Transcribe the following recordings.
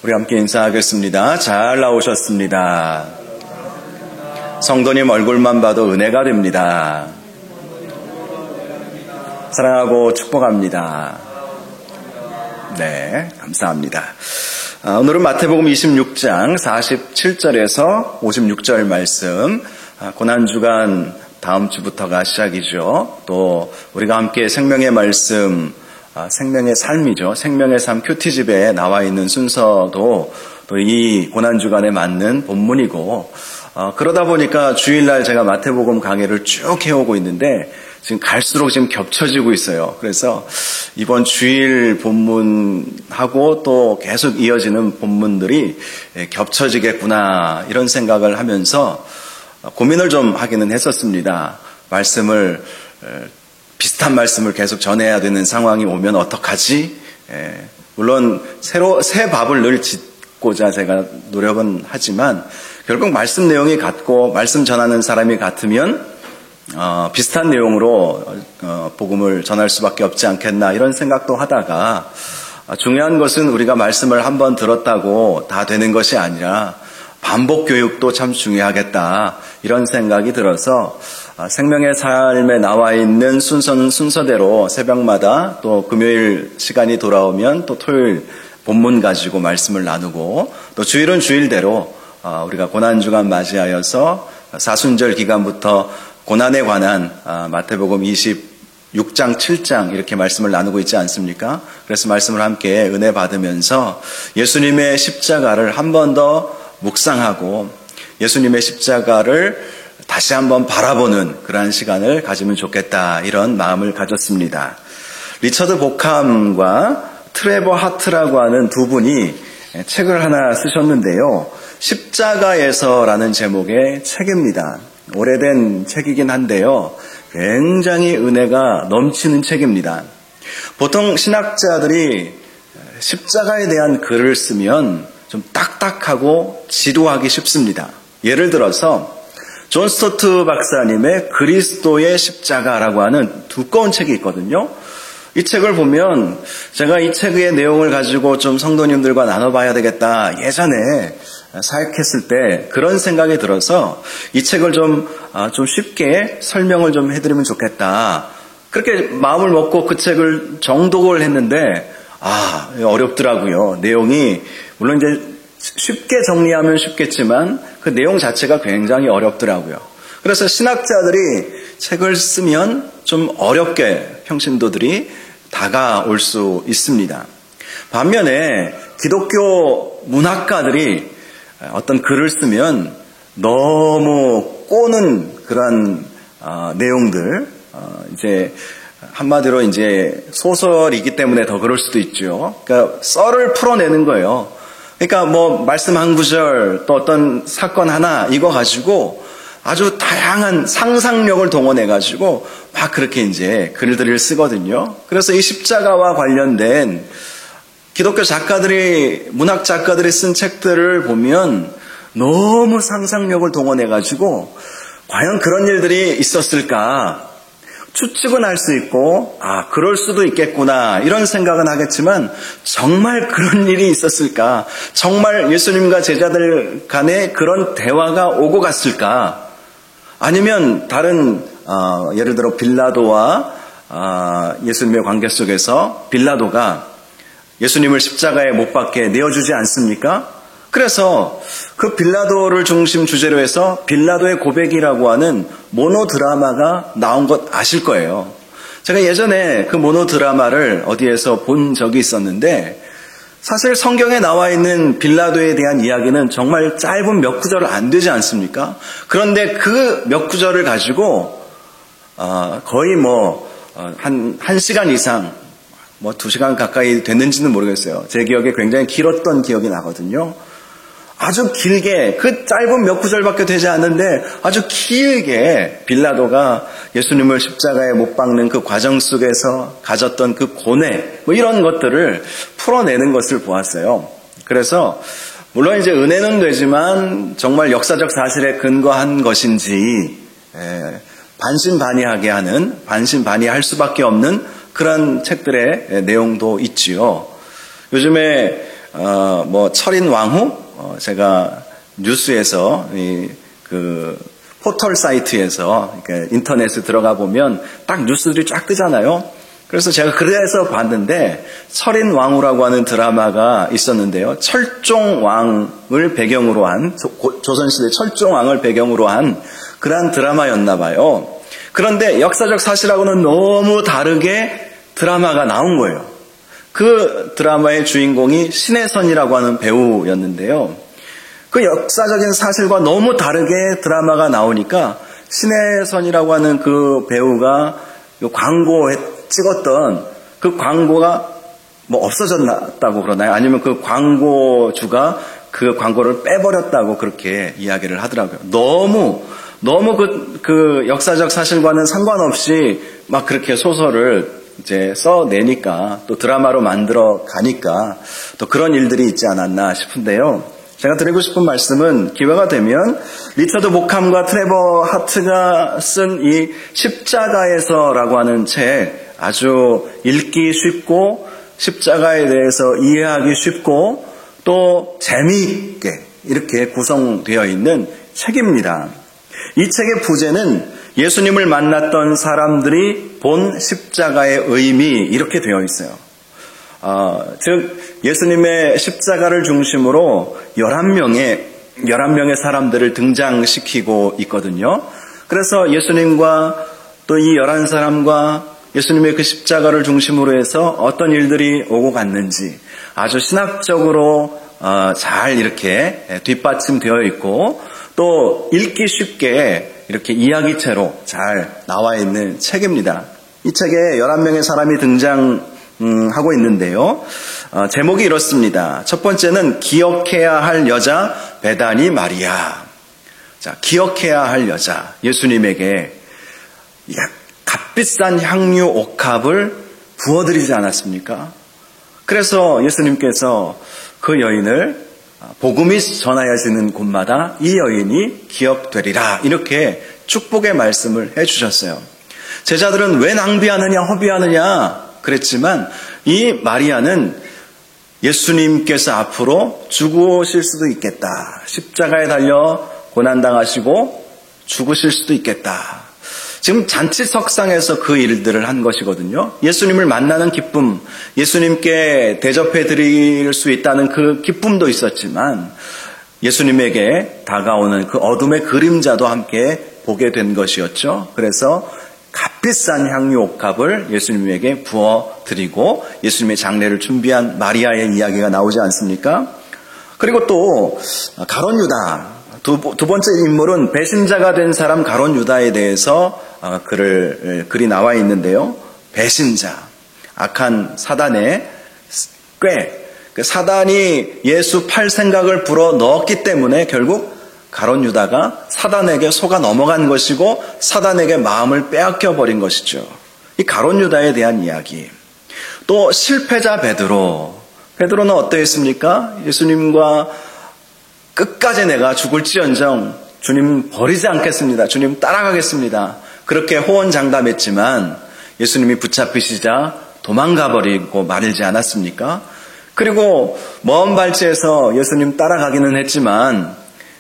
우리 함께 인사하겠습니다. 잘 나오셨습니다. 성도님 얼굴만 봐도 은혜가 됩니다. 사랑하고 축복합니다. 네, 감사합니다. 오늘은 마태복음 26장 47절에서 56절 말씀, 고난주간 다음 주부터가 시작이죠. 또 우리가 함께 생명의 말씀, 생명의 삶이죠. 생명의 삶 큐티집에 나와 있는 순서도 또 이 고난주간에 맞는 본문이고, 그러다 보니까 주일날 제가 마태복음 강해를 쭉 해오고 있는데 지금 갈수록 지금 겹쳐지고 있어요. 그래서 이번 주일 본문하고 또 계속 이어지는 본문들이 겹쳐지겠구나 이런 생각을 하면서 고민을 좀 하기는 했었습니다. 비슷한 말씀을 계속 전해야 되는 상황이 오면 어떡하지? 물론 새 밥을 늘 짓고자 제가 노력은 하지만 결국 말씀 내용이 같고 말씀 전하는 사람이 같으면 비슷한 내용으로 복음을 전할 수밖에 없지 않겠나 이런 생각도 하다가, 중요한 것은 우리가 말씀을 한번 들었다고 다 되는 것이 아니라 반복 교육도 참 중요하겠다 이런 생각이 들어서 생명의 삶에 나와 있는 순서는 순서대로 새벽마다 또 금요일 시간이 돌아오면 또 토요일 본문 가지고 말씀을 나누고, 또 주일은 주일대로 우리가 고난주간 맞이하여서 사순절 기간부터 고난에 관한 마태복음 26장 7장 이렇게 말씀을 나누고 있지 않습니까? 그래서 말씀을 함께 은혜 받으면서 예수님의 십자가를 한 번 더 묵상하고 예수님의 십자가를 다시 한번 바라보는 그러한 시간을 가지면 좋겠다 이런 마음을 가졌습니다. 리처드 보캄과 트레버 하트라고 하는 두 분이 책을 하나 쓰셨는데요. 십자가에서라는 제목의 책입니다. 오래된 책이긴 한데요. 굉장히 은혜가 넘치는 책입니다. 보통 신학자들이 십자가에 대한 글을 쓰면 좀 딱딱하고 지루하기 쉽습니다. 예를 들어서 존 스토트 박사님의 그리스도의 십자가라고 하는 두꺼운 책이 있거든요. 이 책을 보면 제가 이 책의 내용을 가지고 좀 성도님들과 나눠봐야 되겠다. 예전에 사역했을 때 그런 생각이 들어서 이 책을 좀 쉽게 설명을 좀 해드리면 좋겠다. 그렇게 마음을 먹고 그 책을 정독을 했는데 어렵더라고요. 내용이 물론 이제 쉽게 정리하면 쉽겠지만 그 내용 자체가 굉장히 어렵더라고요. 그래서 신학자들이 책을 쓰면 좀 어렵게 평신도들이 다가올 수 있습니다. 반면에 기독교 문학가들이 어떤 글을 쓰면 너무 꼬는 그런 내용들, 이제 한마디로 이제 소설이기 때문에 더 그럴 수도 있죠. 그러니까 썰을 풀어내는 거예요. 그러니까 뭐 말씀 한 구절 또 어떤 사건 하나 이거 가지고 아주 다양한 상상력을 동원해 가지고 막 그렇게 이제 글들을 쓰거든요. 그래서 이 십자가와 관련된 기독교 작가들이, 문학 작가들이 쓴 책들을 보면 너무 상상력을 동원해 가지고 과연 그런 일들이 있었을까 추측은 할 수 있고 그럴 수도 있겠구나 이런 생각은 하겠지만 정말 그런 일이 있었을까, 정말 예수님과 제자들 간에 그런 대화가 오고 갔을까, 아니면 다른 예를 들어 빌라도와 예수님의 관계 속에서 빌라도가 예수님을 십자가에 못 박게 내어주지 않습니까? 그래서 그 빌라도를 중심 주제로 해서 빌라도의 고백이라고 하는 모노드라마가 나온 것 아실 거예요. 제가 예전에 그 모노드라마를 어디에서 본 적이 있었는데, 사실 성경에 나와 있는 빌라도에 대한 이야기는 정말 짧은 몇 구절 안 되지 않습니까? 그런데 그 몇 구절을 가지고 거의 한 시간 이상, 2시간 가까이 됐는지는 모르겠어요. 제 기억에 굉장히 길었던 기억이 나거든요. 아주 길게, 그 짧은 몇 구절밖에 되지 않는데 아주 길게 빌라도가 예수님을 십자가에 못 박는 그 과정 속에서 가졌던 그 고뇌, 이런 것들을 풀어내는 것을 보았어요. 그래서 물론 이제 은혜는 되지만 정말 역사적 사실에 근거한 것인지 반신반의하게 하는, 반신반의할 수밖에 없는 그런 책들의 내용도 있지요. 요즘에 철인 왕후, 제가 뉴스에서 그 포털 사이트에서 인터넷에 들어가 보면 딱 뉴스들이 쫙 뜨잖아요. 그래서 제가 그래서 봤는데 철인 왕후라고 하는 드라마가 있었는데요. 철종왕을 배경으로 한, 조선시대 철종왕을 배경으로 한 그러한 드라마였나 봐요. 그런데 역사적 사실하고는 너무 다르게 드라마가 나온 거예요. 그 드라마의 주인공이 신혜선이라고 하는 배우였는데요. 그 역사적인 사실과 너무 다르게 드라마가 나오니까 신혜선이라고 하는 그 배우가 광고에 찍었던 그 광고가 없어졌다고 그러나요? 아니면 그 광고주가 그 광고를 빼버렸다고 그렇게 이야기를 하더라고요. 너무 그 역사적 사실과는 상관없이 막 그렇게 소설을 이제 써내니까 또 드라마로 만들어 가니까 또 그런 일들이 있지 않았나 싶은데요. 제가 드리고 싶은 말씀은 기회가 되면 리처드 모캄과 트레버 하트가 쓴 이 십자가에서라고 하는 책, 아주 읽기 쉽고 십자가에 대해서 이해하기 쉽고 또 재미있게 이렇게 구성되어 있는 책입니다. 이 책의 부제는 예수님을 만났던 사람들이 본 십자가의 의미 이렇게 되어 있어요. 즉 예수님의 십자가를 중심으로 11명의 사람들을 등장시키고 있거든요. 그래서 예수님과 또 이 11사람과 예수님의 그 십자가를 중심으로 해서 어떤 일들이 오고 갔는지 아주 신학적으로 잘 이렇게 뒷받침되어 있고 또 읽기 쉽게 이렇게 이야기체로 잘 나와 있는 책입니다. 이 책에 11명의 사람이 등장하고 있는데요. 제목이 이렇습니다. 첫 번째는 기억해야 할 여자 베다니 마리아. 자, 기억해야 할 여자. 예수님에게 값비싼 향유 옥합을 부어드리지 않았습니까? 그래서 예수님께서 그 여인을 복음이 전하여지는 곳마다 이 여인이 기억되리라 이렇게 축복의 말씀을 해주셨어요. 제자들은 왜 낭비하느냐 허비하느냐 그랬지만 이 마리아는 예수님께서 앞으로 죽으실 수도 있겠다. 십자가에 달려 고난당하시고 죽으실 수도 있겠다. 지금 잔치석상에서 그 일들을 한 것이거든요. 예수님을 만나는 기쁨, 예수님께 대접해 드릴 수 있다는 그 기쁨도 있었지만 예수님에게 다가오는 그 어둠의 그림자도 함께 보게 된 것이었죠. 그래서 값비싼 향유 옥합을 예수님에게 부어드리고 예수님의 장례를 준비한 마리아의 이야기가 나오지 않습니까? 그리고 또 가룟 유다, 두 번째 인물은 배신자가 된 사람 가룟 유다에 대해서 글이 나와 있는데요. 배신자, 악한 사단의 꾀, 사단이 예수 팔 생각을 불어 넣었기 때문에 결국 가룟 유다가 사단에게 속아 넘어간 것이고 사단에게 마음을 빼앗겨 버린 것이죠. 이 가룟 유다에 대한 이야기. 또 실패자 베드로는 어떠했습니까? 예수님과 끝까지 내가 죽을지언정 주님 버리지 않겠습니다. 주님 따라가겠습니다. 그렇게 호언장담했지만 예수님이 붙잡히시자 도망가 버리고 말지 않았습니까? 그리고 먼 발치에서 예수님 따라가기는 했지만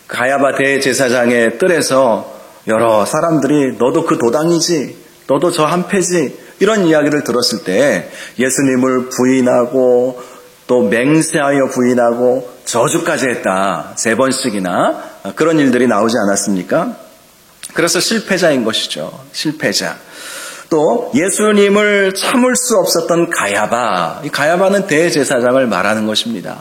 가야바 대제사장의 뜰에서 여러 사람들이 너도 그 도당이지, 너도 저 한패지 이런 이야기를 들었을 때 예수님을 부인하고 또 맹세하여 부인하고 저주까지 했다. 3번씩이나 그런 일들이 나오지 않았습니까? 그래서 실패자인 것이죠. 실패자. 또 예수님을 참을 수 없었던 가야바. 이 가야바는 대제사장을 말하는 것입니다.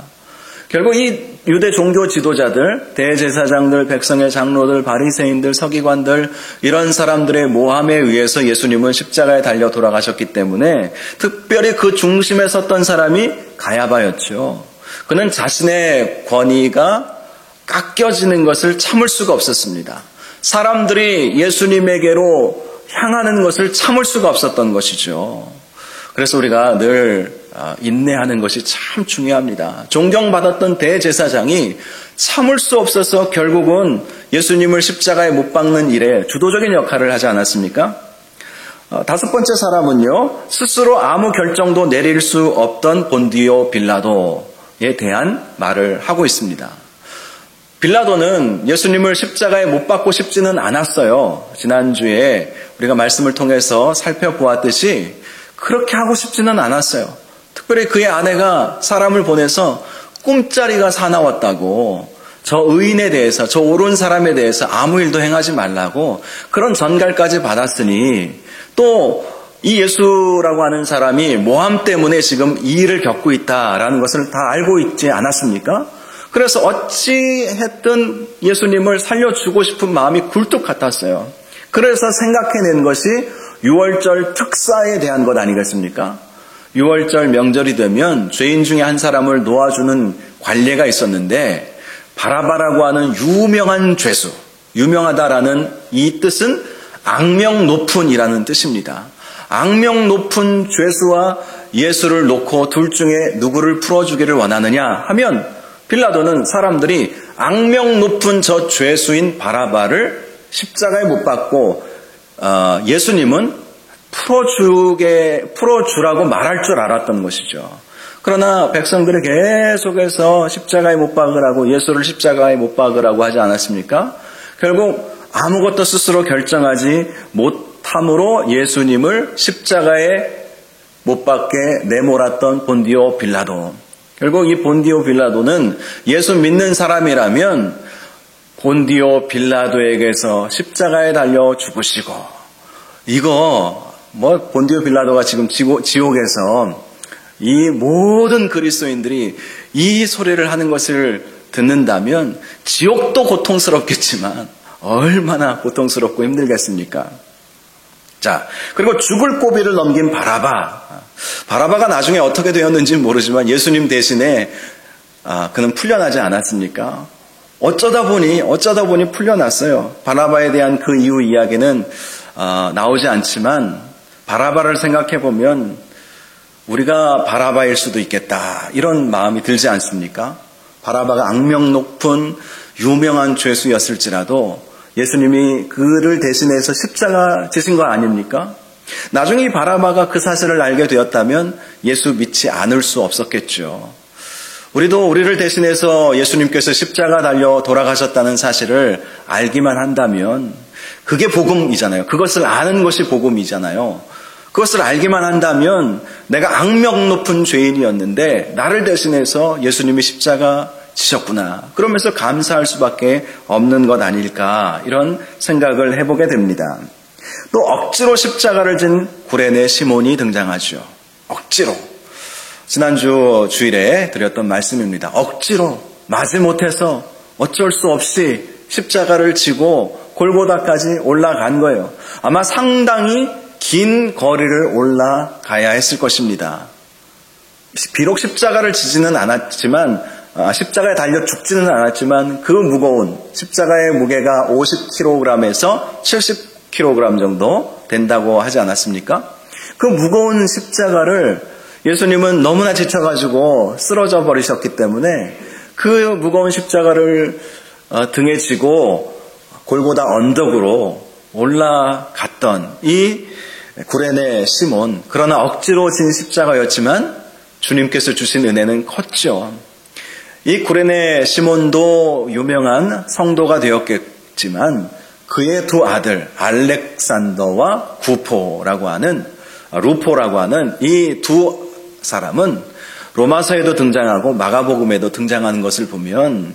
결국 이 유대 종교 지도자들, 대제사장들, 백성의 장로들, 바리새인들, 서기관들 이런 사람들의 모함에 의해서 예수님은 십자가에 달려 돌아가셨기 때문에 특별히 그 중심에 섰던 사람이 가야바였죠. 그는 자신의 권위가 깎여지는 것을 참을 수가 없었습니다. 사람들이 예수님에게로 향하는 것을 참을 수가 없었던 것이죠. 그래서 우리가 늘 인내하는 것이 참 중요합니다. 존경받았던 대제사장이 참을 수 없어서 결국은 예수님을 십자가에 못 박는 일에 주도적인 역할을 하지 않았습니까? 5번째 사람은요, 스스로 아무 결정도 내릴 수 없던 본디오 빌라도. 대한 말을 하고 있습니다. 빌라도는 예수님을 십자가에 못 박고 싶지는 않았어요. 지난주에 우리가 말씀을 통해서 살펴보았듯이 그렇게 하고 싶지는 않았어요. 특별히 그의 아내가 사람을 보내서 꿈자리가 사나웠다고, 저 의인에 대해서, 저 옳은 사람에 대해서 아무 일도 행하지 말라고 그런 전갈까지 받았으니, 또 이 예수라고 하는 사람이 모함 때문에 지금 이 일을 겪고 있다라는 것을 다 알고 있지 않았습니까? 그래서 어찌했든 예수님을 살려주고 싶은 마음이 굴뚝 같았어요. 그래서 생각해낸 것이 6월절 특사에 대한 것 아니겠습니까? 6월절 명절이 되면 죄인 중에 한 사람을 놓아주는 관례가 있었는데, 바라바라고 하는 유명한 죄수, 유명하다라는 이 뜻은 악명 높은이라는 뜻입니다. 악명 높은 죄수와 예수를 놓고 둘 중에 누구를 풀어주기를 원하느냐 하면, 빌라도는 사람들이 악명 높은 저 죄수인 바라바를 십자가에 못 박고 예수님은 풀어주라고 말할 줄 알았던 것이죠. 그러나 백성들이 계속해서 십자가에 못 박으라고, 예수를 십자가에 못 박으라고 하지 않았습니까? 결국 아무것도 스스로 결정하지 못함으로 예수님을 십자가에 못 박게 내몰았던 본디오 빌라도. 결국 이 본디오 빌라도는 예수 믿는 사람이라면 본디오 빌라도에게서 십자가에 달려 죽으시고, 이거 본디오 빌라도가 지금 지옥에서 이 모든 그리스도인들이 이 소리를 하는 것을 듣는다면 지옥도 고통스럽겠지만 얼마나 고통스럽고 힘들겠습니까? 자, 그리고 죽을 고비를 넘긴 바라바가 나중에 어떻게 되었는지 모르지만 예수님 대신에 그는 풀려나지 않았습니까? 어쩌다 보니 풀려났어요. 바라바에 대한 그 이후 이야기는 나오지 않지만, 바라바를 생각해 보면 우리가 바라바일 수도 있겠다, 이런 마음이 들지 않습니까? 바라바가 악명 높은 유명한 죄수였을지라도 예수님이 그를 대신해서 십자가 지신 거 아닙니까? 나중에 이 바라바가 그 사실을 알게 되었다면 예수 믿지 않을 수 없었겠죠. 우리도 우리를 대신해서 예수님께서 십자가 달려 돌아가셨다는 사실을 알기만 한다면 그게 복음이잖아요. 그것을 아는 것이 복음이잖아요. 그것을 알기만 한다면 내가 악명 높은 죄인이었는데 나를 대신해서 예수님이 십자가 지셨구나, 그러면서 감사할 수밖에 없는 것 아닐까, 이런 생각을 해보게 됩니다. 또 억지로 십자가를 진 구레네 시몬이 등장하죠. 억지로. 지난주 주일에 드렸던 말씀입니다. 억지로 마지못해서 어쩔 수 없이 십자가를 지고 골고다까지 올라간 거예요. 아마 상당히 긴 거리를 올라가야 했을 것입니다. 비록 십자가를 지지는 않았지만, 십자가에 달려 죽지는 않았지만 그 무거운 십자가의 무게가 50kg에서 70kg 정도 된다고 하지 않았습니까? 그 무거운 십자가를 예수님은 너무나 지쳐가지고 쓰러져 버리셨기 때문에 그 무거운 십자가를 등에 지고 골고다 언덕으로 올라갔던 이 구레네 시몬, 그러나 억지로 진 십자가였지만 주님께서 주신 은혜는 컸죠. 이 구레네 시몬도 유명한 성도가 되었겠지만 그의 두 아들 알렉산더와 루포라고 하는 이 두 사람은 로마서에도 등장하고 마가복음에도 등장하는 것을 보면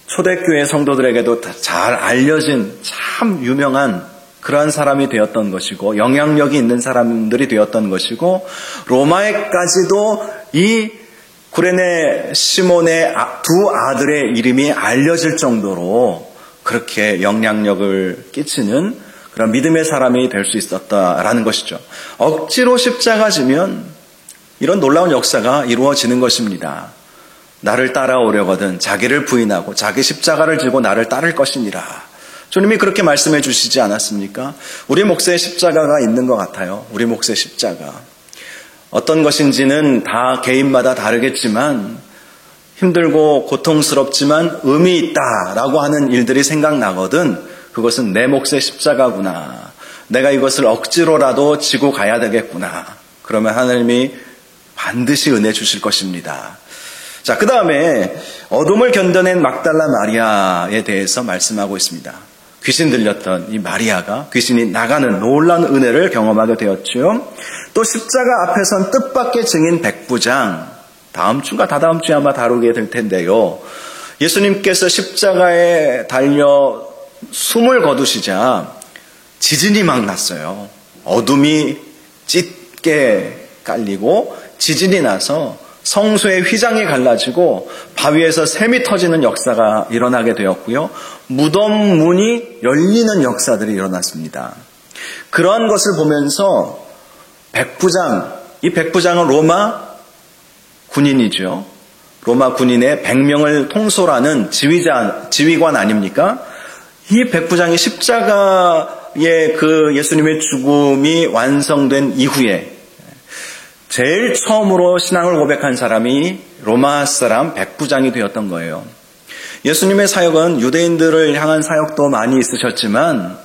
초대교회 성도들에게도 잘 알려진 참 유명한 그러한 사람이 되었던 것이고, 영향력이 있는 사람들이 되었던 것이고, 로마에까지도 이 구레네 시몬의 두 아들의 이름이 알려질 정도로 그렇게 영향력을 끼치는 그런 믿음의 사람이 될 수 있었다라는 것이죠. 억지로 십자가 지면 이런 놀라운 역사가 이루어지는 것입니다. 나를 따라오려거든 자기를 부인하고 자기 십자가를 지고 나를 따를 것이니라. 주님이 그렇게 말씀해 주시지 않았습니까? 우리 몫에 십자가가 있는 것 같아요. 우리 몫의 십자가. 어떤 것인지는 다 개인마다 다르겠지만 힘들고 고통스럽지만 의미 있다라고 하는 일들이 생각나거든 그것은 내 몫의 십자가구나. 내가 이것을 억지로라도 지고 가야 되겠구나. 그러면 하나님이 반드시 은혜 주실 것입니다. 자, 그 다음에 어둠을 견뎌낸 막달라 마리아에 대해서 말씀하고 있습니다. 귀신 들렸던 이 마리아가 귀신이 나가는 놀라운 은혜를 경험하게 되었죠. 또 십자가 앞에선 뜻밖의 증인 백부장, 다음 주가 다다음 주에 아마 다루게 될 텐데요. 예수님께서 십자가에 달려 숨을 거두시자 지진이 막 났어요. 어둠이 짙게 깔리고 지진이 나서 성소의 휘장이 갈라지고 바위에서 샘이 터지는 역사가 일어나게 되었고요. 무덤 문이 열리는 역사들이 일어났습니다. 그러한 것을 보면서 백부장, 이 백부장은 로마 군인이죠. 로마 군인의 100명을 통솔하는 지휘관 아닙니까? 이 백부장이 십자가의 그 예수님의 죽음이 완성된 이후에 제일 처음으로 신앙을 고백한 사람이 로마 사람 백부장이 되었던 거예요. 예수님의 사역은 유대인들을 향한 사역도 많이 있으셨지만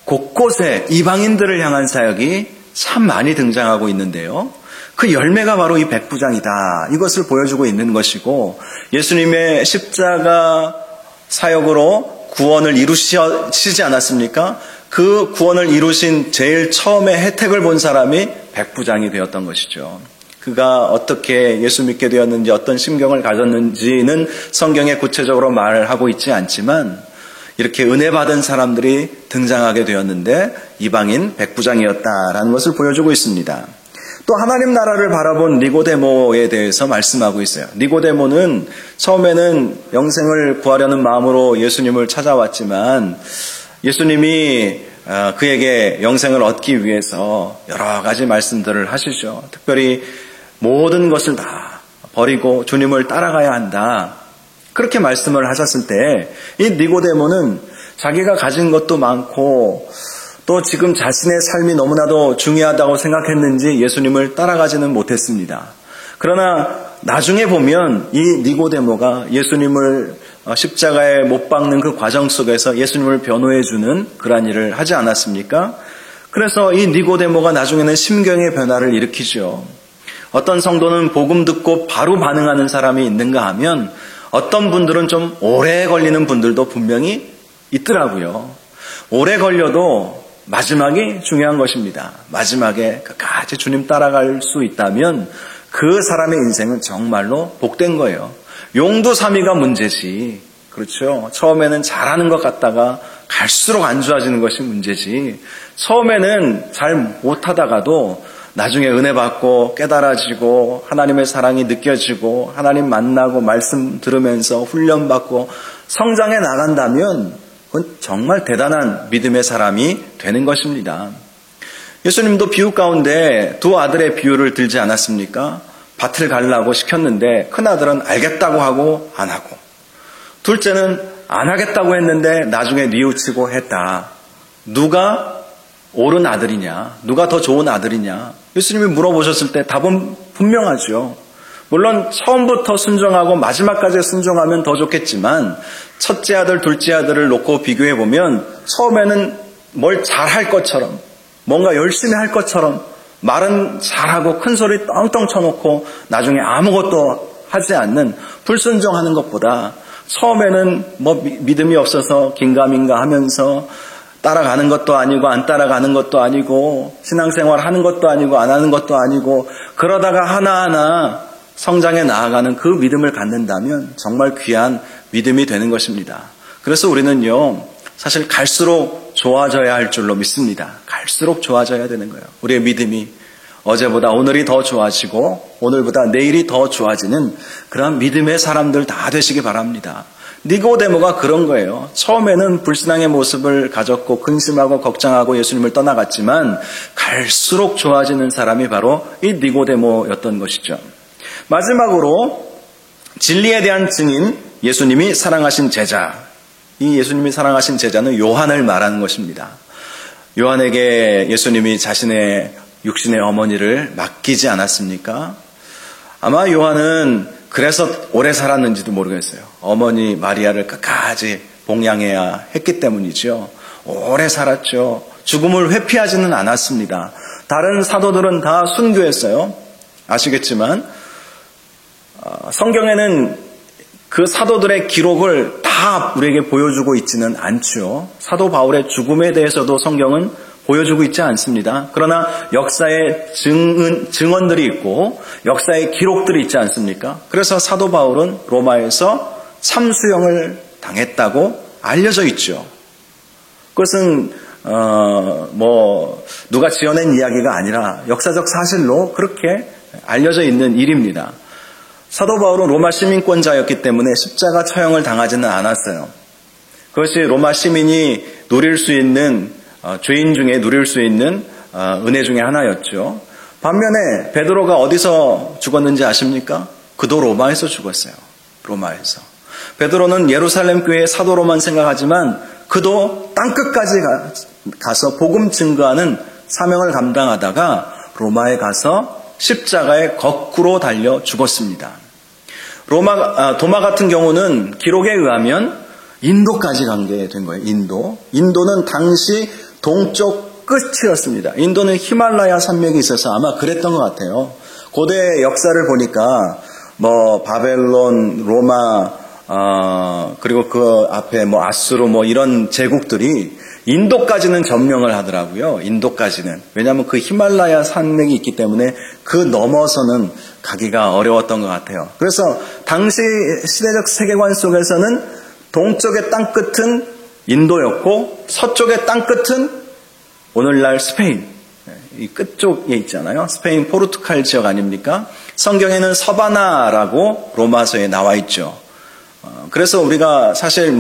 곳곳에 이방인들을 향한 사역이 참 많이 등장하고 있는데요. 그 열매가 바로 이 백부장이다. 이것을 보여주고 있는 것이고, 예수님의 십자가 사역으로 구원을 이루시지 않았습니까? 그 구원을 이루신 제일 처음에 혜택을 본 사람이 백부장이 되었던 것이죠. 그가 어떻게 예수 믿게 되었는지, 어떤 심경을 가졌는지는 성경에 구체적으로 말하고 있지 않지만 이렇게 은혜 받은 사람들이 등장하게 되었는데 이방인 백부장이었다라는 것을 보여주고 있습니다. 또 하나님 나라를 바라본 니고데모에 대해서 말씀하고 있어요. 니고데모는 처음에는 영생을 구하려는 마음으로 예수님을 찾아왔지만 예수님이 그에게 영생을 얻기 위해서 여러 가지 말씀들을 하시죠. 특별히 모든 것을 다 버리고 주님을 따라가야 한다. 그렇게 말씀을 하셨을 때 이 니고데모는 자기가 가진 것도 많고 또 지금 자신의 삶이 너무나도 중요하다고 생각했는지 예수님을 따라가지는 못했습니다. 그러나 나중에 보면 이 니고데모가 예수님을 십자가에 못 박는 그 과정 속에서 예수님을 변호해주는 그러한 일을 하지 않았습니까? 그래서 이 니고데모가 나중에는 심경의 변화를 일으키죠. 어떤 성도는 복음 듣고 바로 반응하는 사람이 있는가 하면 어떤 분들은 좀 오래 걸리는 분들도 분명히 있더라고요. 오래 걸려도 마지막이 중요한 것입니다. 마지막에 끝까지 주님 따라갈 수 있다면 그 사람의 인생은 정말로 복된 거예요. 용두사미가 문제지. 그렇죠. 처음에는 잘하는 것 같다가 갈수록 안 좋아지는 것이 문제지. 처음에는 잘 못하다가도 나중에 은혜 받고 깨달아지고 하나님의 사랑이 느껴지고 하나님 만나고 말씀 들으면서 훈련받고 성장해 나간다면 그건 정말 대단한 믿음의 사람이 되는 것입니다. 예수님도 비유 가운데 두 아들의 비유를 들지 않았습니까? 밭을 가려고 시켰는데 큰아들은 알겠다고 하고 안 하고, 둘째는 안 하겠다고 했는데 나중에 뉘우치고 했다. 누가 옳은 아들이냐? 누가 더 좋은 아들이냐? 예수님이 물어보셨을 때 답은 분명하죠. 물론 처음부터 순종하고 마지막까지 순종하면 더 좋겠지만 첫째 아들, 둘째 아들을 놓고 비교해보면 처음에는 뭘 잘할 것처럼, 뭔가 열심히 할 것처럼 말은 잘하고 큰 소리 떵떵 쳐놓고 나중에 아무것도 하지 않는 불순종하는 것보다 처음에는 믿음이 없어서 긴가민가 하면서 따라가는 것도 아니고 안 따라가는 것도 아니고 신앙생활 하는 것도 아니고 안 하는 것도 아니고 그러다가 하나하나 성장해 나아가는 그 믿음을 갖는다면 정말 귀한 믿음이 되는 것입니다. 그래서 우리는요, 사실 갈수록 좋아져야 할 줄로 믿습니다. 갈수록 좋아져야 되는 거예요. 우리의 믿음이 어제보다 오늘이 더 좋아지고 오늘보다 내일이 더 좋아지는 그런 믿음의 사람들 다 되시기 바랍니다. 니고데모가 그런 거예요. 처음에는 불신앙의 모습을 가졌고 근심하고 걱정하고 예수님을 떠나갔지만 갈수록 좋아지는 사람이 바로 이 니고데모였던 것이죠. 마지막으로 진리에 대한 증인, 예수님이 사랑하신 제자. 이 예수님이 사랑하신 제자는 요한을 말하는 것입니다. 요한에게 예수님이 자신의 육신의 어머니를 맡기지 않았습니까? 아마 요한은 그래서 오래 살았는지도 모르겠어요. 어머니 마리아를 끝까지 봉양해야 했기 때문이죠. 오래 살았죠. 죽음을 회피하지는 않았습니다. 다른 사도들은 다 순교했어요. 아시겠지만 성경에는 그 사도들의 기록을 다 우리에게 보여주고 있지는 않죠. 사도 바울의 죽음에 대해서도 성경은 보여주고 있지 않습니다. 그러나 역사의 증언들이 있고 역사의 기록들이 있지 않습니까? 그래서 사도 바울은 로마에서 참수형을 당했다고 알려져 있죠. 그것은 누가 지어낸 이야기가 아니라 역사적 사실로 그렇게 알려져 있는 일입니다. 사도 바울은 로마 시민권자였기 때문에 십자가 처형을 당하지는 않았어요. 그것이 로마 시민이 누릴 수 있는 죄인 중에 누릴 수 있는 은혜 중에 하나였죠. 반면에 베드로가 어디서 죽었는지 아십니까? 그도 로마에서 죽었어요. 로마에서. 베드로는 예루살렘 교회의 사도로만 생각하지만 그도 땅끝까지 가서 복음 증거하는 사명을 감당하다가 로마에 가서 십자가에 거꾸로 달려 죽었습니다. 도마 같은 경우는 기록에 의하면 인도까지 간게 된 거예요. 인도는 당시 동쪽 끝이었습니다. 인도는 히말라야 산맥이 있어서 아마 그랬던 것 같아요. 고대 역사를 보니까 바벨론, 로마, 그리고 그 앞에 아수르 이런 제국들이 인도까지는 점령을 하더라고요. 인도까지는. 왜냐하면 그 히말라야 산맥이 있기 때문에 그 넘어서는 가기가 어려웠던 것 같아요. 그래서 당시 시대적 세계관 속에서는 동쪽의 땅끝은 인도였고 서쪽의 땅끝은 오늘날 스페인, 이 끝쪽에 있잖아요. 스페인 포르투갈 지역 아닙니까? 성경에는 서바나라고 로마서에 나와 있죠. 그래서 우리가 사실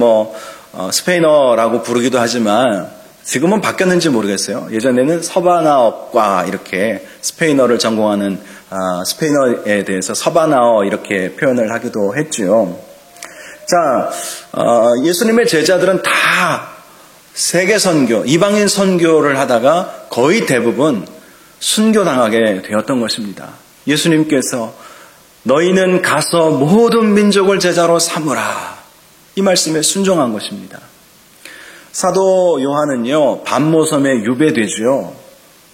스페인어라고 부르기도 하지만 지금은 바뀌었는지 모르겠어요. 예전에는 서바나어과 이렇게 스페인어를 전공하는 스페인어에 대해서 서바나어 이렇게 표현을 하기도 했죠. 자, 예수님의 제자들은 다 세계 선교, 이방인 선교를 하다가 거의 대부분 순교당하게 되었던 것입니다. 예수님께서 너희는 가서 모든 민족을 제자로 삼으라. 이 말씀에 순종한 것입니다. 사도 요한은요, 반모섬에 유배되죠.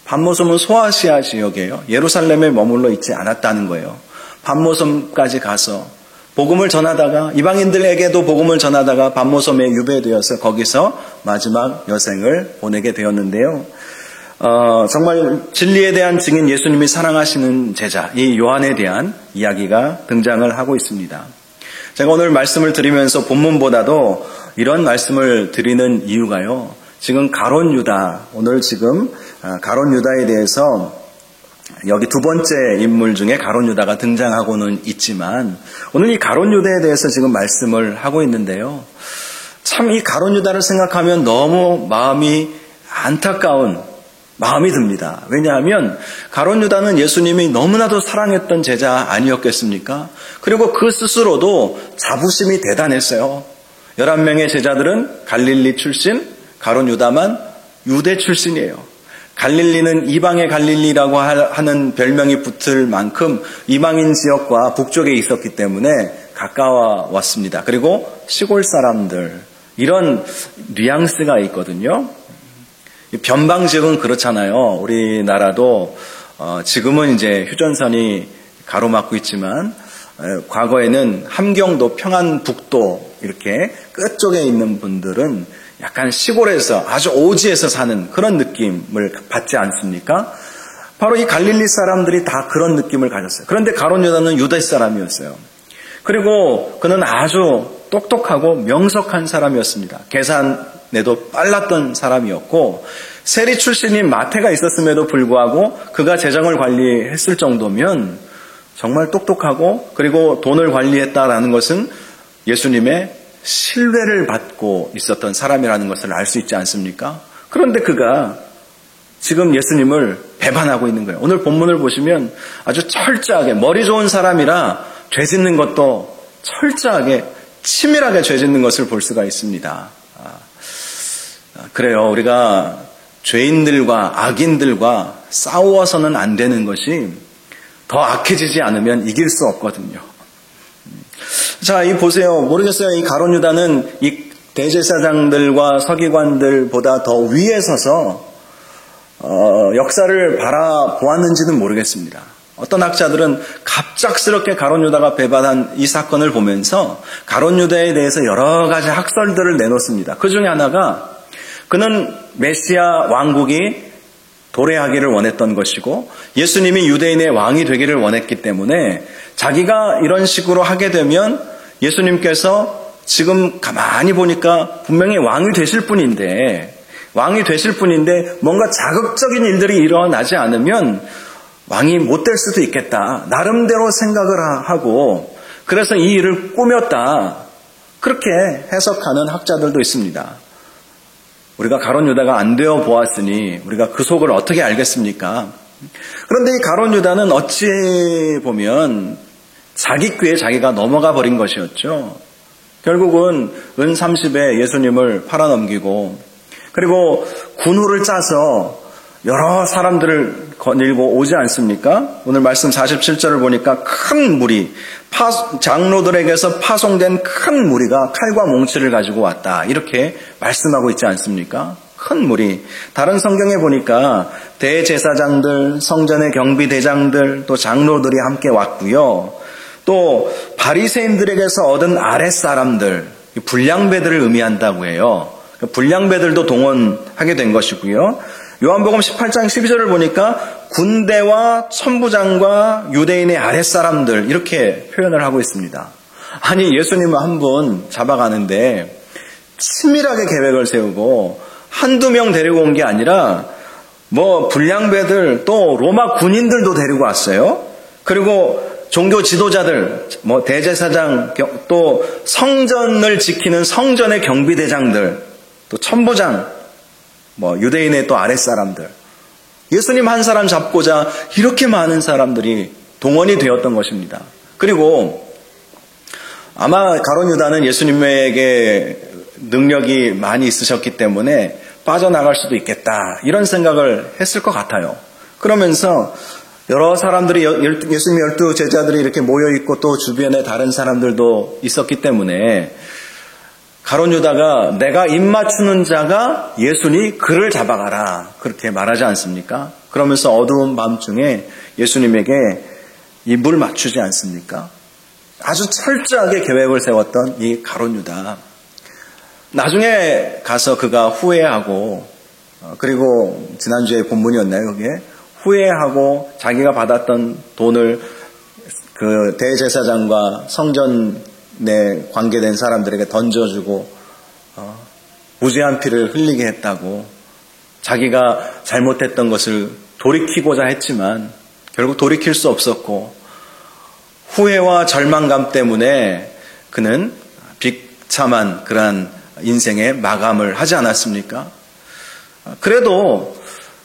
반모섬은 소아시아 지역이에요. 예루살렘에 머물러 있지 않았다는 거예요. 반모섬까지 가서 복음을 전하다가 이방인들에게도 복음을 전하다가 반모섬에 유배되어서 거기서 마지막 여생을 보내게 되었는데요. 정말 진리에 대한 증인 예수님이 사랑하시는 제자, 이 요한에 대한 이야기가 등장을 하고 있습니다. 제가 오늘 말씀을 드리면서 본문보다도 이런 말씀을 드리는 이유가요. 지금 가룟 유다, 오늘 지금 가룟 유다에 대해서 여기 두 번째 인물 중에 가룟 유다가 등장하고는 있지만 오늘 이 가룟 유다에 대해서 지금 말씀을 하고 있는데요. 참 이 가룟 유다를 생각하면 너무 마음이 안타까운 마음이 듭니다. 왜냐하면 가룟 유다는 예수님이 너무나도 사랑했던 제자 아니었겠습니까? 그리고 그 스스로도 자부심이 대단했어요. 11명의 제자들은 갈릴리 출신, 가룟 유다만 유대 출신이에요. 갈릴리는 이방의 갈릴리라고 하는 별명이 붙을 만큼 이방인 지역과 북쪽에 있었기 때문에 가까워왔습니다. 그리고 시골 사람들, 이런 뉘앙스가 있거든요. 변방 지역은 그렇잖아요. 우리나라도 지금은 이제 휴전선이 가로막고 있지만 과거에는 함경도, 평안북도 이렇게 끝쪽에 있는 분들은 약간 시골에서 아주 오지에서 사는 그런 느낌을 받지 않습니까? 바로 이 갈릴리 사람들이 다 그런 느낌을 가졌어요. 그런데 가룟 유다는 유다 사람이었어요. 그리고 그는 아주 똑똑하고 명석한 사람이었습니다. 계산에도 빨랐던 사람이었고 세리 출신인 마태가 있었음에도 불구하고 그가 재정을 관리했을 정도면 정말 똑똑하고 그리고 돈을 관리했다라는 것은 예수님의 신뢰를 받고 있었던 사람이라는 것을 알 수 있지 않습니까? 그런데 그가 지금 예수님을 배반하고 있는 거예요. 오늘 본문을 보시면 아주 철저하게 머리 좋은 사람이라 죄 짓는 것도 철저하게 치밀하게 죄 짓는 것을 볼 수가 있습니다. 그래요. 우리가 죄인들과 악인들과 싸워서는 안 되는 것이 더 악해지지 않으면 이길 수 없거든요. 자, 이 보세요. 모르겠어요. 이 가룟 유다는 이 대제사장들과 서기관들보다 더 위에 서서 역사를 바라보았는지는 모르겠습니다. 어떤 학자들은 갑작스럽게 가룟 유다가 배반한 이 사건을 보면서 가룟 유다에 대해서 여러 가지 학설들을 내놓습니다. 그 중에 하나가 그는 메시아 왕국이 도래하기를 원했던 것이고 예수님이 유대인의 왕이 되기를 원했기 때문에 자기가 이런 식으로 하게 되면 예수님께서 지금 가만히 보니까 분명히 왕이 되실 분인데 뭔가 자극적인 일들이 일어나지 않으면 왕이 못 될 수도 있겠다. 나름대로 생각을 하고 그래서 이 일을 꾸몄다. 그렇게 해석하는 학자들도 있습니다. 우리가 가룟 유다가 안 되어 보았으니 우리가 그 속을 어떻게 알겠습니까? 그런데 이 가룟 유다는 어찌 보면 자기 꾀에 자기가 넘어가 버린 것이었죠. 결국은 은 30에 예수님을 팔아넘기고 그리고 군호를 짜서 여러 사람들을 거닐고 오지 않습니까? 오늘 말씀 47절을 보니까 큰 무리, 장로들에게서 파송된 큰 무리가 칼과 몽치를 가지고 왔다. 이렇게 말씀하고 있지 않습니까? 큰 무리. 다른 성경에 보니까 대제사장들, 성전의 경비대장들, 또 장로들이 함께 왔고요. 또 바리새인들에게서 얻은 아랫사람들, 불량배들을 의미한다고 해요. 불량배들도 동원하게 된 것이고요. 요한복음 18장 12절을 보니까 군대와 천부장과 유대인의 아랫사람들 이렇게 표현을 하고 있습니다. 아니 예수님을 한 분 잡아가는데 치밀하게 계획을 세우고 한두 명 데리고 온 게 아니라 불량배들 또 로마 군인들도 데리고 왔어요. 그리고 종교 지도자들, 대제사장, 또 성전을 지키는 성전의 경비대장들, 또 천부장, 유대인의 또 아랫사람들. 예수님 한 사람 잡고자 이렇게 많은 사람들이 동원이 되었던 것입니다. 그리고 아마 가룟 유다는 예수님에게 능력이 많이 있으셨기 때문에 빠져나갈 수도 있겠다. 이런 생각을 했을 것 같아요. 그러면서 여러 사람들이 예수님의 12 제자들이 이렇게 모여있고 또 주변에 다른 사람들도 있었기 때문에 가룟 유다가 내가 입맞추는 자가 예수니 그를 잡아가라 그렇게 말하지 않습니까? 그러면서 어두운 밤중에 예수님에게 입을 맞추지 않습니까? 아주 철저하게 계획을 세웠던 이 가룟 유다. 나중에 가서 그가 후회하고 그리고 지난주에 본문이었나요 그게? 후회하고 자기가 받았던 돈을 그 대제사장과 성전에 관계된 사람들에게 던져주고 무죄한 피를 흘리게 했다고 자기가 잘못했던 것을 돌이키고자 했지만 결국 돌이킬 수 없었고 후회와 절망감 때문에 그는 비참한 그러한 인생의 마감을 하지 않았습니까? 그래도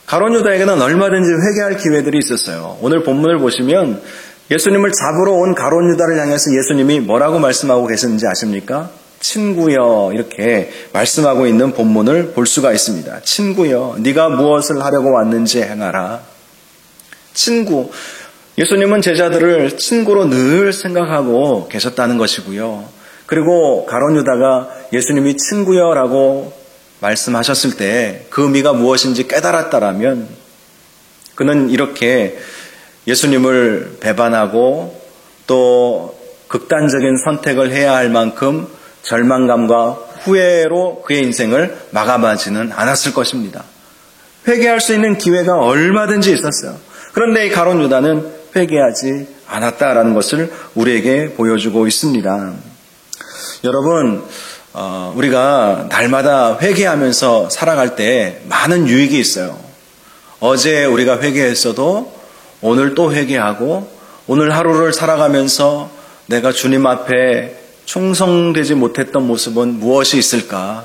가룟 유다에게는 얼마든지 회개할 기회들이 있었어요. 오늘 본문을 보시면 예수님을 잡으러 온 가룟 유다를 향해서 예수님이 뭐라고 말씀하고 계셨는지 아십니까? 친구여 이렇게 말씀하고 있는 본문을 볼 수가 있습니다. 친구여 네가 무엇을 하려고 왔는지 행하라. 친구. 예수님은 제자들을 친구로 늘 생각하고 계셨다는 것이고요. 그리고 가룟 유다가 예수님이 친구여라고 말씀하셨을 때 그 의미가 무엇인지 깨달았다라면 그는 이렇게 예수님을 배반하고 또 극단적인 선택을 해야 할 만큼 절망감과 후회로 그의 인생을 마감하지는 않았을 것입니다. 회개할 수 있는 기회가 얼마든지 있었어요. 그런데 이 가룟 유다는 회개하지 않았다라는 것을 우리에게 보여주고 있습니다. 여러분, 우리가 날마다 회개하면서 살아갈 때 많은 유익이 있어요. 어제 우리가 회개했어도 오늘 또 회개하고 오늘 하루를 살아가면서 내가 주님 앞에 충성되지 못했던 모습은 무엇이 있을까?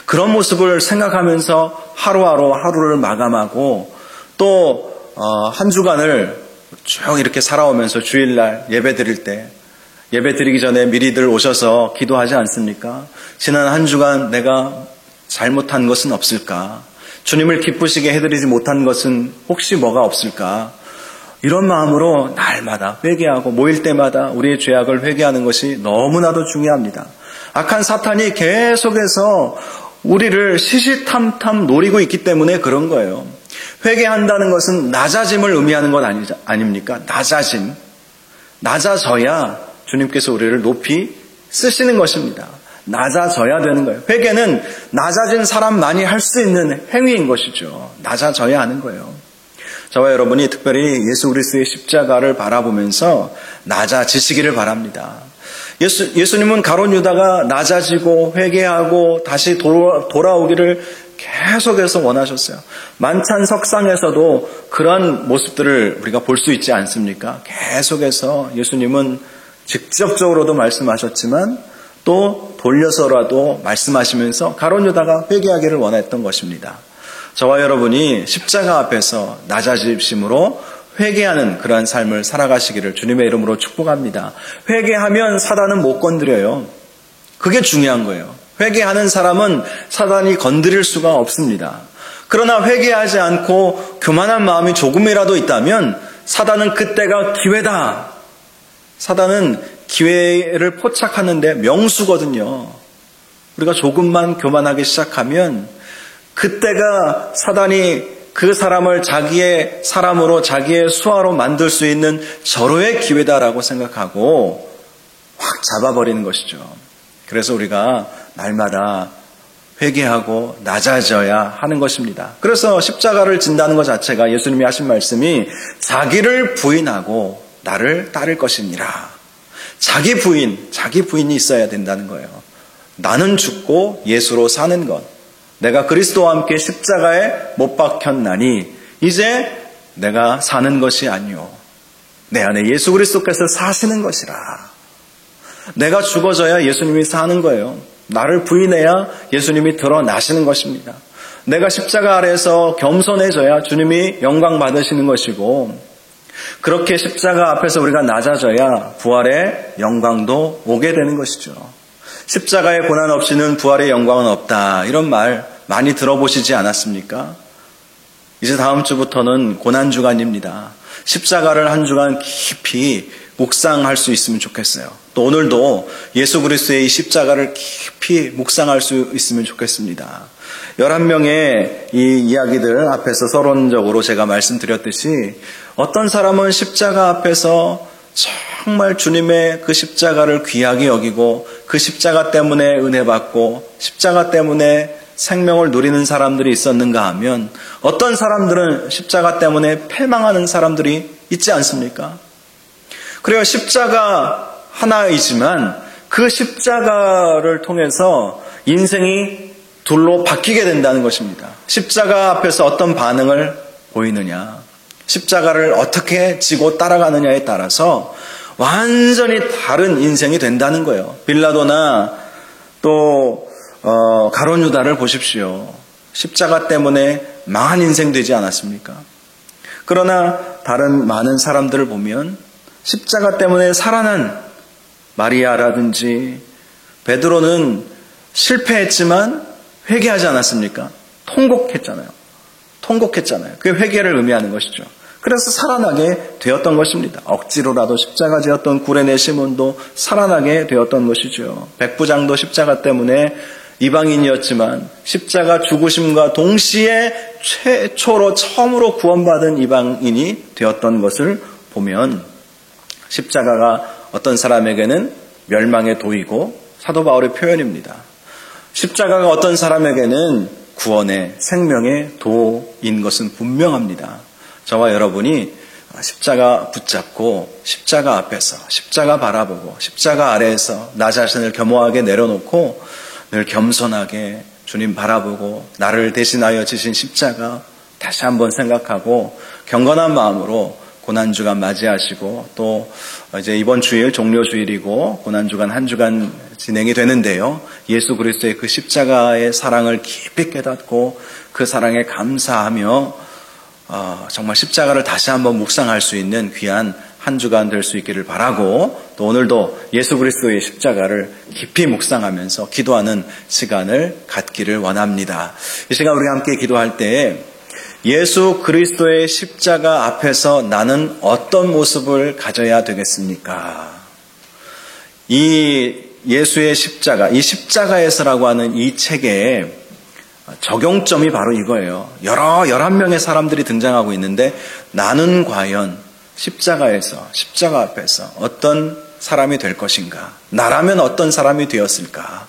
그런 모습을 생각하면서 하루를 마감하고 또 한 주간을 쭉 이렇게 살아오면서 주일날 예배 드릴 때 예배 드리기 전에 미리들 오셔서 기도하지 않습니까? 지난 한 주간 내가 잘못한 것은 없을까? 주님을 기쁘시게 해드리지 못한 것은 혹시 뭐가 없을까? 이런 마음으로 날마다 회개하고 모일 때마다 우리의 죄악을 회개하는 것이 너무나도 중요합니다. 악한 사탄이 계속해서 우리를 시시탐탐 노리고 있기 때문에 그런 거예요. 회개한다는 것은 낮아짐을 의미하는 것 아닙니까? 낮아짐. 낮아져야 주님께서 우리를 높이 쓰시는 것입니다. 낮아져야 되는 거예요. 회개는 낮아진 사람만이 할 수 있는 행위인 것이죠. 낮아져야 하는 거예요. 저와 여러분이 특별히 예수 그리스도의 십자가를 바라보면서 낮아지시기를 바랍니다. 예수님은 가룟 유다가 낮아지고 회개하고 다시 돌아오기를 계속해서 원하셨어요. 만찬석상에서도 그런 모습들을 우리가 볼 수 있지 않습니까? 계속해서 예수님은 직접적으로도 말씀하셨지만 또 돌려서라도 말씀하시면서 가룟 유다가 회개하기를 원했던 것입니다. 저와 여러분이 십자가 앞에서 낮아지심으로 회개하는 그러한 삶을 살아가시기를 주님의 이름으로 축복합니다. 회개하면 사단은 못 건드려요. 그게 중요한 거예요. 회개하는 사람은 사단이 건드릴 수가 없습니다. 그러나 회개하지 않고 교만한 마음이 조금이라도 있다면 사단은 그때가 기회다. 사단은 기회를 포착하는데 명수거든요. 우리가 조금만 교만하기 시작하면 그때가 사단이 그 사람을 자기의 사람으로 자기의 수하로 만들 수 있는 절호의 기회다라고 생각하고 확 잡아버리는 것이죠. 그래서 우리가 날마다 회개하고 낮아져야 하는 것입니다. 그래서 십자가를 진다는 것 자체가 예수님이 하신 말씀이 자기를 부인하고 나를 따를 것이니라. 자기 부인이 있어야 된다는 거예요. 나는 죽고 예수로 사는 것. 내가 그리스도와 함께 십자가에 못 박혔나니 이제 내가 사는 것이 아니요 내 안에 예수 그리스도께서 사시는 것이라. 내가 죽어져야 예수님이 사는 거예요. 나를 부인해야 예수님이 드러나시는 것입니다. 내가 십자가 아래에서 겸손해져야 주님이 영광 받으시는 것이고, 그렇게 십자가 앞에서 우리가 낮아져야 부활의 영광도 오게 되는 것이죠. 십자가의 고난 없이는 부활의 영광은 없다. 이런 말 많이 들어보시지 않았습니까? 이제 다음 주부터는 고난주간입니다. 십자가를 한 주간 깊이 묵상할 수 있으면 좋겠어요. 또 오늘도 예수 그리스도의 이 십자가를 깊이 묵상할 수 있으면 좋겠습니다. 11명의 이 이야기들 앞에서 서론적으로 제가 말씀드렸듯이 어떤 사람은 십자가 앞에서 정말 주님의 그 십자가를 귀하게 여기고 그 십자가 때문에 은혜 받고 십자가 때문에 생명을 누리는 사람들이 있었는가 하면 어떤 사람들은 십자가 때문에 패망하는 사람들이 있지 않습니까? 그래요. 십자가 하나이지만 그 십자가를 통해서 인생이 둘로 바뀌게 된다는 것입니다. 십자가 앞에서 어떤 반응을 보이느냐, 십자가를 어떻게 지고 따라가느냐에 따라서 완전히 다른 인생이 된다는 거예요. 빌라도나 또 가룟 유다를 보십시오. 십자가 때문에 망한 인생 되지 않았습니까? 그러나 다른 많은 사람들을 보면 십자가 때문에 살아난 마리아라든지 베드로는 실패했지만 회개하지 않았습니까? 통곡했잖아요. 그게 회개를 의미하는 것이죠. 그래서 살아나게 되었던 것입니다. 억지로라도 십자가 지었던 구레네 시몬도 살아나게 되었던 것이죠. 백부장도 십자가 때문에 이방인이었지만 십자가 죽으심과 동시에 최초로 처음으로 구원받은 이방인이 되었던 것을 보면 십자가가 어떤 사람에게는 멸망의 도이고 사도 바울의 표현입니다. 십자가가 어떤 사람에게는 구원의 생명의 도인 것은 분명합니다. 저와 여러분이 십자가 붙잡고 십자가 앞에서 십자가 바라보고 십자가 아래에서 나 자신을 겸허하게 내려놓고 늘 겸손하게 주님 바라보고 나를 대신하여 지신 십자가 다시 한번 생각하고 경건한 마음으로 고난주간 맞이하시고 또 이제 이번 주일 종료주일이고 고난주간 한 주간 진행이 되는데요. 예수 그리스도의 그 십자가의 사랑을 깊이 깨닫고 그 사랑에 감사하며 정말 십자가를 다시 한번 묵상할 수 있는 귀한 한 주간 될 수 있기를 바라고 또 오늘도 예수 그리스도의 십자가를 깊이 묵상하면서 기도하는 시간을 갖기를 원합니다. 이 시간 우리가 함께 기도할 때 예수 그리스도의 십자가 앞에서 나는 어떤 모습을 가져야 되겠습니까? 이 예수의 십자가, 이 십자가에서라고 하는 이 책에 적용점이 바로 이거예요. 11명의 사람들이 등장하고 있는데 나는 과연 십자가 앞에서 어떤 사람이 될 것인가? 나라면 어떤 사람이 되었을까?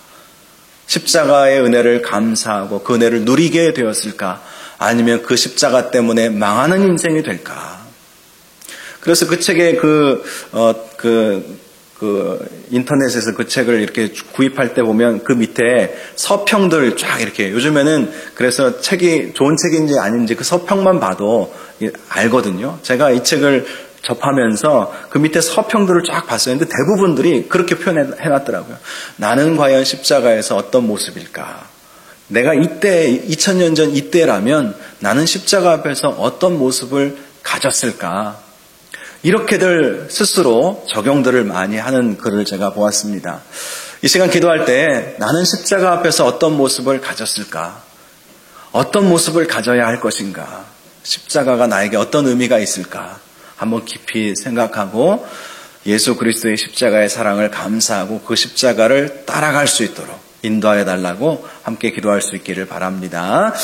십자가의 은혜를 감사하고 그 은혜를 누리게 되었을까? 아니면 그 십자가 때문에 망하는 인생이 될까? 그래서 그 책에 인터넷에서 그 책을 이렇게 구입할 때 보면 그 밑에 서평들 쫙 이렇게 요즘에는 그래서 책이 좋은 책인지 아닌지 그 서평만 봐도 알거든요. 제가 이 책을 접하면서 그 밑에 서평들을 쫙 봤어요. 근데 대부분들이 그렇게 표현해놨더라고요. 나는 과연 십자가에서 어떤 모습일까? 내가 이때 2000년 전 이때라면 나는 십자가 앞에서 어떤 모습을 가졌을까? 이렇게들 스스로 적용들을 많이 하는 글을 제가 보았습니다. 이 시간 기도할 때 나는 십자가 앞에서 어떤 모습을 가졌을까? 어떤 모습을 가져야 할 것인가? 십자가가 나에게 어떤 의미가 있을까? 한번 깊이 생각하고 예수 그리스도의 십자가의 사랑을 감사하고 그 십자가를 따라갈 수 있도록 인도하여 달라고 함께 기도할 수 있기를 바랍니다.